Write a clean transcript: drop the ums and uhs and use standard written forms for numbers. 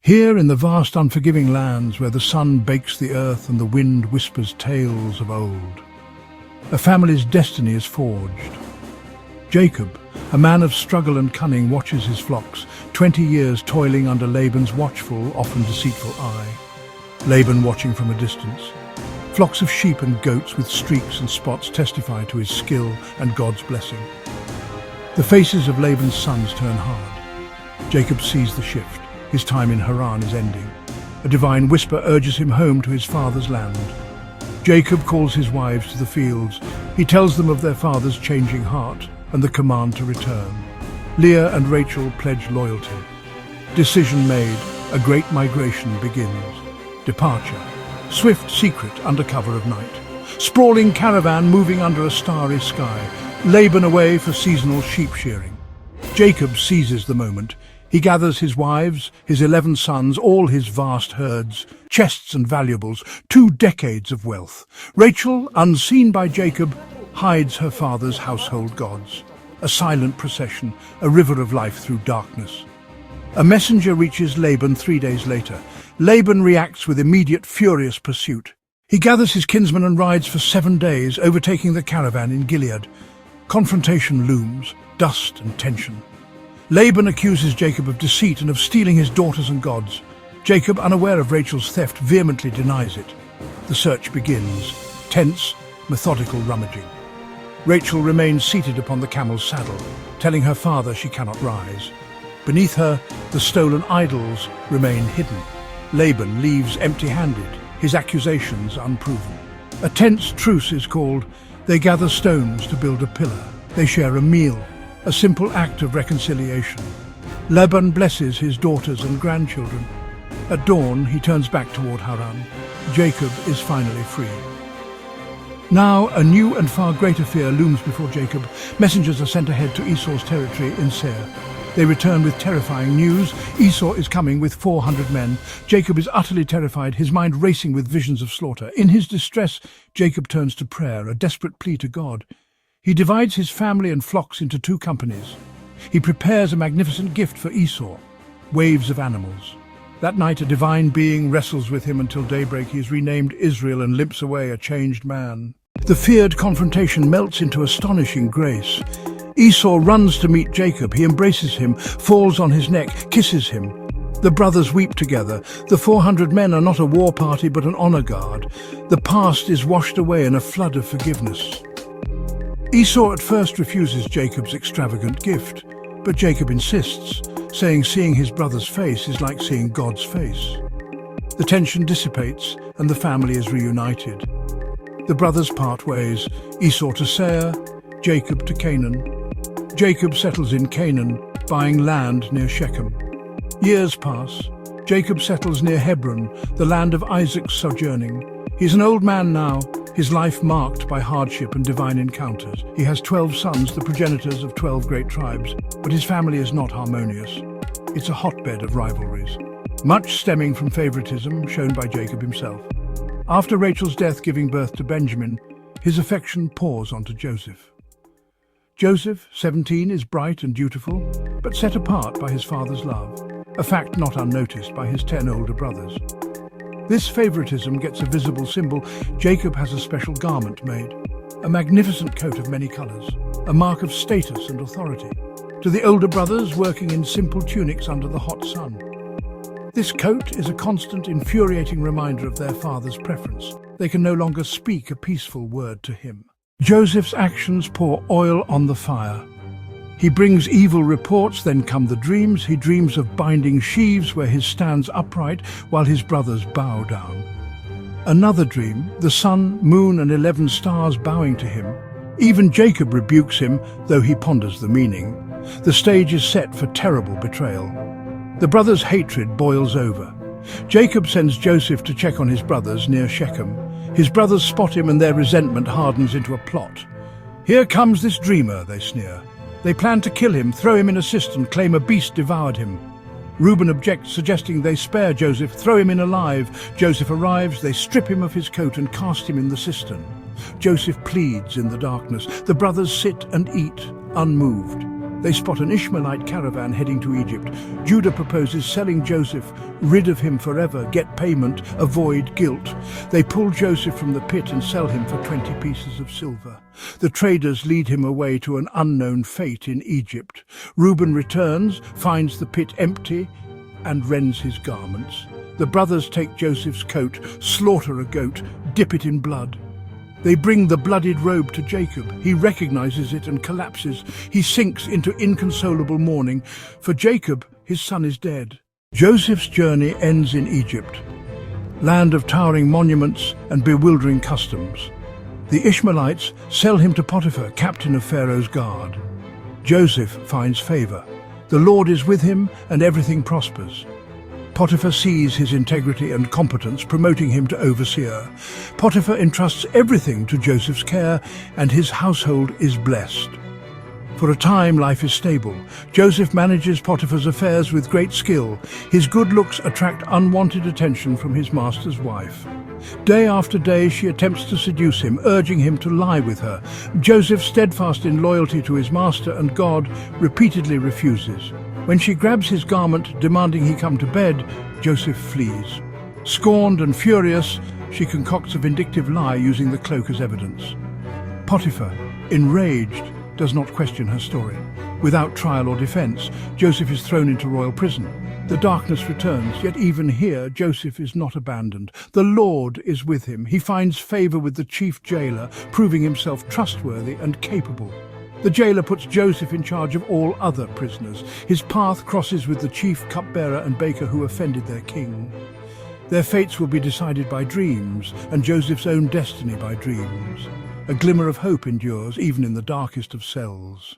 Here in the vast unforgiving lands where the sun bakes the earth and the wind whispers tales of old, a family's destiny is forged. Jacob, a man of struggle and cunning, watches his flocks, 20 years toiling under Laban's watchful, often deceitful eye. Laban watching from a distance. Flocks of sheep and goats with streaks and spots testify to his skill and God's blessing. The faces of Laban's sons turn hard. Jacob sees the shift. His time in Haran is ending. A divine whisper urges him home to his father's land. Jacob calls his wives to the fields. He tells them of their father's changing heart and the command to return. Leah and Rachel pledge loyalty. Decision made, a great migration begins. Departure, swift, secret, under cover of night. Sprawling caravan moving under a starry sky. Laban away for seasonal sheep shearing. Jacob seizes the moment. He gathers his wives, his 11 sons, all his vast herds, chests and valuables, 2 decades of wealth. Rachel, unseen by Jacob, hides her father's household gods. A silent procession, a river of life through darkness. A messenger reaches Laban 3 days later. Laban reacts with immediate, furious pursuit. He gathers his kinsmen and rides for 7 days, overtaking the caravan in Gilead. Confrontation looms, dust and tension. Laban accuses Jacob of deceit and of stealing his daughters and gods. Jacob, unaware of Rachel's theft, vehemently denies it. The search begins, tense, methodical rummaging. Rachel remains seated upon the camel's saddle, telling her father she cannot rise. Beneath her, the stolen idols remain hidden. Laban leaves empty-handed, his accusations unproven. A tense truce is called. They gather stones to build a pillar. They share a meal, a simple act of reconciliation. Laban blesses his daughters and grandchildren. At dawn, he turns back toward Haran. Jacob is finally free. Now, a new and far greater fear looms before Jacob. Messengers are sent ahead to Esau's territory in Seir. They return with terrifying news. Esau is coming with 400 men. Jacob is utterly terrified, his mind racing with visions of slaughter. In his distress, Jacob turns to prayer, a desperate plea to God. He divides his family and flocks into 2 companies. He prepares a magnificent gift for Esau, waves of animals. That night a divine being wrestles with him until daybreak. He is renamed Israel and limps away a changed man. The feared confrontation melts into astonishing grace. Esau runs to meet Jacob. He embraces him, falls on his neck, kisses him. The brothers weep together. The 400 men are not a war party but an honor guard. The past is washed away in a flood of forgiveness. Esau at first refuses Jacob's extravagant gift, but Jacob insists, saying seeing his brother's face is like seeing God's face. The tension dissipates and the family is reunited. The brothers part ways, Esau to Seir, Jacob to Canaan. Jacob settles in Canaan, buying land near Shechem. Years pass. Jacob settles near Hebron, the land of Isaac's sojourning. He's an old man now, his life marked by hardship and divine encounters. He has 12 sons, the progenitors of 12 great tribes, but his family is not harmonious. It's a hotbed of rivalries, much stemming from favoritism shown by Jacob himself. After Rachel's death giving birth to Benjamin, his affection pours onto Joseph. Joseph, 17, is bright and dutiful, but set apart by his father's love, a fact not unnoticed by his 10 older brothers. This favoritism gets a visible symbol. Jacob has a special garment made, a magnificent coat of many colors, a mark of status and authority. To the older brothers working in simple tunics under the hot sun. This coat is a constant, infuriating reminder of their father's preference. They can no longer speak a peaceful word to him. Joseph's actions pour oil on the fire. He brings evil reports, then come the dreams. He dreams of binding sheaves where he stands upright while his brothers bow down. Another dream, the sun, moon and 11 stars bowing to him. Even Jacob rebukes him, though he ponders the meaning. The stage is set for terrible betrayal. The brothers' hatred boils over. Jacob sends Joseph to check on his brothers near Shechem. His brothers spot him and their resentment hardens into a plot. "Here comes this dreamer," they sneer. They plan to kill him, throw him in a cistern, claim a beast devoured him. Reuben objects, suggesting they spare Joseph, throw him in alive. Joseph arrives, they strip him of his coat and cast him in the cistern. Joseph pleads in the darkness. The brothers sit and eat, unmoved. They spot an Ishmaelite caravan heading to Egypt. Judah proposes selling Joseph, rid of him forever, get payment, avoid guilt. They pull Joseph from the pit and sell him for 20 pieces of silver. The traders lead him away to an unknown fate in Egypt. Reuben returns, finds the pit empty, and rends his garments. The brothers take Joseph's coat, slaughter a goat, dip it in blood. They bring the bloodied robe to Jacob. He recognizes it and collapses. He sinks into inconsolable mourning. For Jacob, his son is dead. Joseph's journey ends in Egypt, land of towering monuments and bewildering customs. The Ishmaelites sell him to Potiphar, captain of Pharaoh's guard. Joseph finds favor. The Lord is with him and everything prospers. Potiphar sees his integrity and competence, promoting him to overseer. Potiphar entrusts everything to Joseph's care, and his household is blessed. For a time, life is stable. Joseph manages Potiphar's affairs with great skill. His good looks attract unwanted attention from his master's wife. Day after day, she attempts to seduce him, urging him to lie with her. Joseph, steadfast in loyalty to his master and God, repeatedly refuses. When she grabs his garment, demanding he come to bed, Joseph flees. Scorned and furious, she concocts a vindictive lie using the cloak as evidence. Potiphar, enraged, does not question her story. Without trial or defense, Joseph is thrown into royal prison. The darkness returns, yet even here Joseph is not abandoned. The Lord is with him. He finds favor with the chief jailer, proving himself trustworthy and capable. The jailer puts Joseph in charge of all other prisoners. His path crosses with the chief cupbearer and baker who offended their king. Their fates will be decided by dreams, and Joseph's own destiny by dreams. A glimmer of hope endures, even in the darkest of cells.